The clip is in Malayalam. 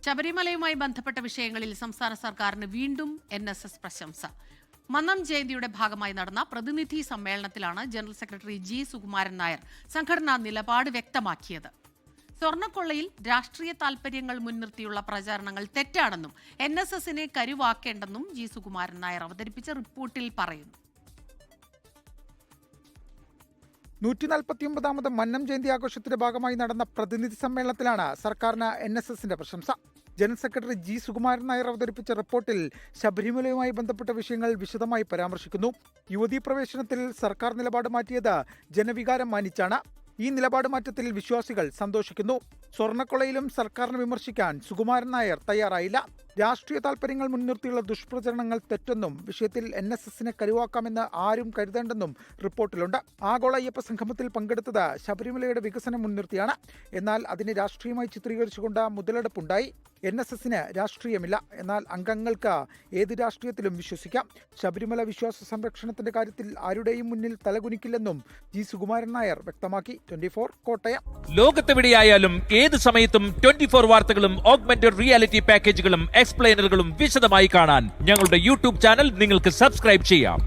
ശബരിമലയുമായി ബന്ധപ്പെട്ട വിഷയങ്ങളിൽ സംസ്ഥാന സർക്കാരിന് വീണ്ടും NSS പ്രശംസ. മന്നം ജയന്തിയുടെ ഭാഗമായി നടന്ന പ്രതിനിധി സമ്മേളനത്തിലാണ് general secretary G Sukumaran Nair സംഘടനാ നിലപാട് വ്യക്തമാക്കിയത്. സ്വർണ്ണക്കൊള്ളയിൽ രാഷ്ട്രീയ താൽപര്യങ്ങൾ മുൻനിർത്തിയുള്ള പ്രചാരണങ്ങൾ തെറ്റാണെന്നും NSSനെ കരുവാക്കേണ്ടെന്നും ജി സുകുമാരൻ നായർ അവതരിപ്പിച്ച റിപ്പോർട്ടിൽ പറയുന്നു. 149ാമത് മന്നം ജയന്തി ആഘോഷത്തിന്റെ ഭാഗമായി നടന്ന പ്രതിനിധി സമ്മേളനത്തിലാണ് സർക്കാരിന് NSSന്റെ പ്രശംസ. General secretary G Sukumaran Nair അവതരിപ്പിച്ച റിപ്പോർട്ടിൽ ശബരിമലയുമായി ബന്ധപ്പെട്ട വിഷയങ്ങൾ വിശദമായി പരാമർശിക്കുന്നു. യുവതീ പ്രവേശനത്തിൽ സർക്കാർ നിലപാട് മാറ്റിയത് ജനവികാരം മാനിച്ചാണ്. ഈ നിലപാട് മാറ്റത്തിൽ വിശ്വാസികൾ സന്തോഷിക്കുന്നു. സ്വർണ്ണക്കൊള്ളയിലും സർക്കാരിനെ വിമർശിക്കാൻ സുകുമാരൻ നായർ തയ്യാറായില്ല. രാഷ്ട്രീയ താൽപര്യങ്ങൾ മുൻനിർത്തിയുള്ള ദുഷ്പ്രചരണങ്ങൾ തെറ്റെന്നും വിഷയത്തിൽ NSSനെ കരുവാക്കാമെന്ന് ആരും കരുതേണ്ടെന്നും റിപ്പോർട്ടിലുണ്ട്. ആഗോള അയ്യപ്പ സംഗമത്തിൽ പങ്കെടുത്തത് ശബരിമലയുടെ വികസനം മുൻനിർത്തിയാണ്. എന്നാൽ അതിനെ രാഷ്ട്രീയമായി ചിത്രീകരിച്ചുകൊണ്ട് മുതലെടുപ്പുണ്ടായി. NSSന് രാഷ്ട്രീയമില്ല, എന്നാൽ അംഗങ്ങൾക്ക് ഏത് രാഷ്ട്രീയത്തിലും വിശ്വസിക്കാം. ശബരിമല വിശ്വാസ സംരക്ഷണത്തിന്റെ കാര്യത്തിൽ ആരുടെയും മുന്നിൽ തലകുനിക്കില്ലെന്നും ജി സുകുമാരൻ നായർ വ്യക്തമാക്കി. 24 കോട്ടയം. ലോകത്തെവിടെയായാലും ഏത് സമയത്തും 24 വാർത്തകളും ഓഗ്മെന്റഡ് റിയാലിറ്റി പാക്കേജുകളും എക്സ്പ്ലെയിനറുകളും വിശദമായി കാണാൻ ഞങ്ങളുടെ YouTube ചാനൽ നിങ്ങൾക്ക് സബ്സ്ക്രൈബ് ചെയ്യാം.